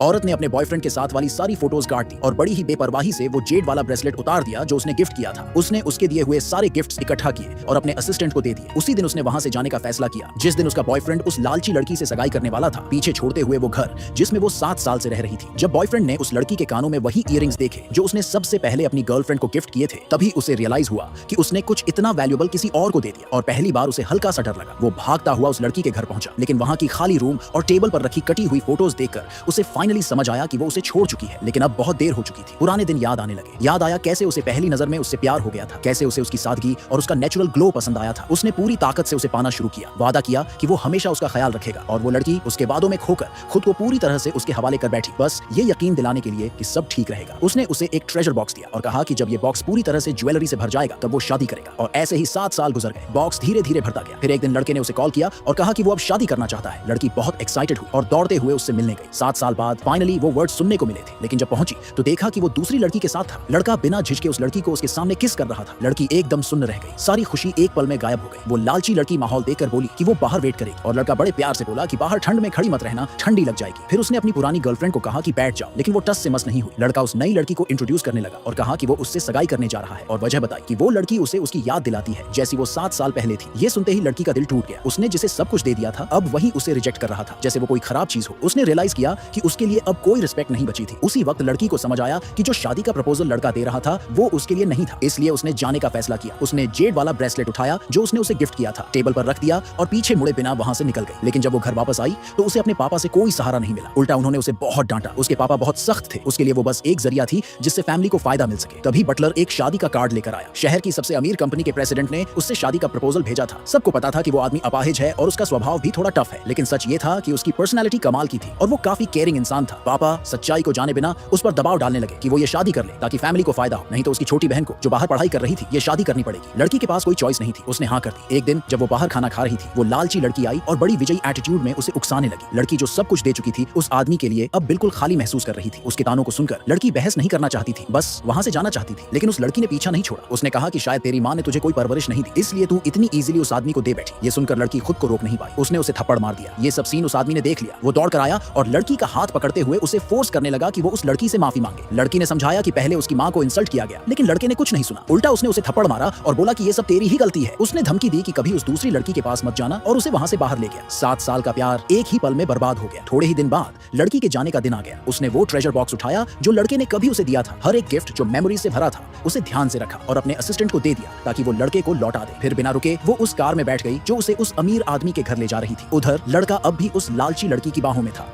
औरत ने अपने बॉयफ्रेंड के साथ वाली सारी फोटोज काट दी और बड़ी ही बेपरवाही से वो जेड वाला ब्रेसलेट उतार दिया जो उसने गिफ्ट किया था। उसने उसके दिए हुए सारे गिफ्ट्स इकट्ठा किए और अपने असिस्टेंट को दे दिए। उसी दिन उसने वहां से जाने का फैसला किया जिस दिन उसका बॉयफ्रेंड उस लालची लड़की से सगाई करने वाला था, पीछे छोड़ते हुए वो घर जिसमें वो 7 साल से रह रही थी। जब बॉयफ्रेंड ने उस लड़की के कानों में वही इयररिंग्स देखे जो उसने सबसे पहले अपनी गर्लफ्रेंड को गिफ्ट किए थे, तभी उसे रियलाइज हुआ कि उसने कुछ इतना वैल्यूएबल किसी और को दे दिया और पहली बार उसे हल्का सा डर लगा। वो भागता हुआ उस लड़की के घर पहुंचा, लेकिन वहां की खाली रूम और टेबल पर रखी कटी हुई फोटोज देखकर उसे फाइनली समझ आया कि वो उसे छोड़ चुकी है, लेकिन अब बहुत देर हो चुकी थी। पुराने दिन याद आने लगे। याद आया कैसे उसे पहली नजर में उससे प्यार हो गया था, कैसे उसे उसकी सादगी और उसका नेचुरल ग्लो पसंद आया था। उसने पूरी ताकत से उसे पाना शुरू किया, वादा किया कि वो हमेशा उसका ख्याल रखेगा और वो लड़की उसके वादों में खोकर खुद को पूरी तरह से उसके हवाले कर बैठी, बस ये यकीन दिलाने के लिए कि सब ठीक रहेगा। उसने उसे एक ट्रेजर बॉक्स दिया और कहा कि जब ये बॉक्स पूरी तरह से ज्वेलरी से भर जाएगा तब वो शादी करेगा। और ऐसे ही 7 साल गुजर गए। बॉक्स धीरे धीरे भरता गया। फिर एक दिन लड़के ने उसे कॉल किया और कहा कि वो अब शादी करना चाहता है। लड़की बहुत एक्साइटेड हुई और दौड़ते हुए उससे मिलने गई। 7 साल बाद फाइनली वो वर्ड सुनने को मिले थे, लेकिन जब पहुंची तो देखा कि वो दूसरी लड़की के साथ था। लड़का बिना झिझके उस लड़की को उसके सामने किस कर रहा था। लड़की एकदम सुन्न रह गई। सारी खुशी एक पल में गायब हो गई। वो लालची लड़की माहौल देखकर बोली कि वो बाहर वेट करेगी और लड़का बड़े प्यार से बोला कि बाहर ठंड में खड़ी मत रहना, ठंडी लग जाएगी। फिर उसने अपनी पुरानी गर्लफ्रेंड को कहा कि बैठ जाओ, लेकिन वो टस से मस नहीं हुई। लड़का उस नई लड़की को इंट्रोड्यूस करने लगा और कहा कि वो उससे सगाई करने जा रहा है और वजह बताई कि वो लड़की उसे उसकी याद दिलाती है जैसी वो 7 साल पहले थी। ये सुनते ही लड़की का दिल टूट गया। उसने जिसे सब कुछ दे दिया था अब वही उसे रिजेक्ट कर रहा था जैसे वो कोई खराब चीज हो। उसने रियलाइज किया कि उसके लिए अब कोई रिस्पेक्ट नहीं बची थी। उसी वक्त लड़की को समझ आया कि जो शादी का प्रपोजल लड़का दे रहा था वो उसके लिए नहीं था, इसलिए उसने जाने का फैसला किया। उसने जेड वाला ब्रेसलेट उठाया जो उसने उसे गिफ्ट किया था, टेबल पर रख दिया और पीछे मुड़े बिना वहां से निकल गई। लेकिन जब वो घर वापस आई तो उसे अपने पापा से कोई सहारा नहीं मिला। उल्टा उन्होंने उसे बहुत डांटा। उसके पापा बहुत सख्त थे। उसके लिए वो बस एक जरिया थी जिससे फैमिली को फायदा मिल सके। तभी बटलर एक शादी का कार्ड लेकर आया। शहर की सबसे अमीर कंपनी के प्रेसिडेंट ने उससे शादी का प्रपोजल भेजा था। सबको पता था कि वो आदमी अपाहिज है और उसका स्वभाव भी थोड़ा टफ है, लेकिन सच ये था कि उसकी पर्सनैलिटी कमाल की थी और वो काफी केयरिंग इंसान था। पापा सच्चाई को जाने बिना उस पर दबाव डालने लगे कि वो ये शादी कर ले ताकि फैमिली को फायदा हो, नहीं तो उसकी छोटी बहन को जो बाहर पढ़ाई कर रही थी ये शादी करनी पड़ेगी। लड़की के पास कोई चॉइस नहीं थी, उसने हाँ कर दी। एक दिन जब वो बाहर खाना खा रही थी, वो लालची लड़की आई और बड़ी विजयी एटीट्यूड में उसे उकसाने लगी। लड़की जो सब कुछ दे चुकी थी उस आदमी के लिए अब बिल्कुल खाली महसूस कर रही थी। उसके तानों को सुनकर लड़की बहस नहीं करना चाहती थी, बस वहां से जाना चाहती थी। लेकिन उस लड़की ने पीछा नहीं छोड़ा। उसने कहा कि शायद तेरी माँ ने तुझे कोई परवरिश नहीं दी, इसलिए तू इतनी इजीली उस आदमी को दे बैठी। ये सुनकर लड़की खुद को रोक नहीं पाई। उसने उसे थप्पड़ मार दिया। ये सब सीन उस आदमी ने देख लिया। वो दौड़ कर आया और लड़की का हाथ पकड़ते हुए उसे फोर्स करने लगा कि वो उस लड़की से माफी मांगे। लड़की ने समझाया कि पहले उसकी माँ को इंसल्ट किया गया, लेकिन लड़के ने कुछ नहीं सुना। उल्टा उसने उसे थप्पड़ मारा और बोला कि ये सब तेरी ही गलती है। उसने धमकी दी कि कभी उस दूसरी लड़की के पास मत जाना और उसे वहां से बाहर ले गया। 7 साल का प्यार एक ही पल में बर्बाद हो गया। थोड़े ही दिन बाद लड़की के जाने का दिन आ गया। उसने वो ट्रेजर बॉक्स उठाया जो लड़के ने कभी उसे दिया था। हर एक गिफ्ट जो मेमोरी से भरा था उसे ध्यान से रखा और अपने असिस्टेंट को दे दिया ताकि वो लड़के को लौटा दे। फिर बिना रुके वो उस कार में बैठ गई जो उसे उस अमीर आदमी के घर ले जा रही थी। उधर लड़का अब भी उस लालची लड़की की बाहों में था।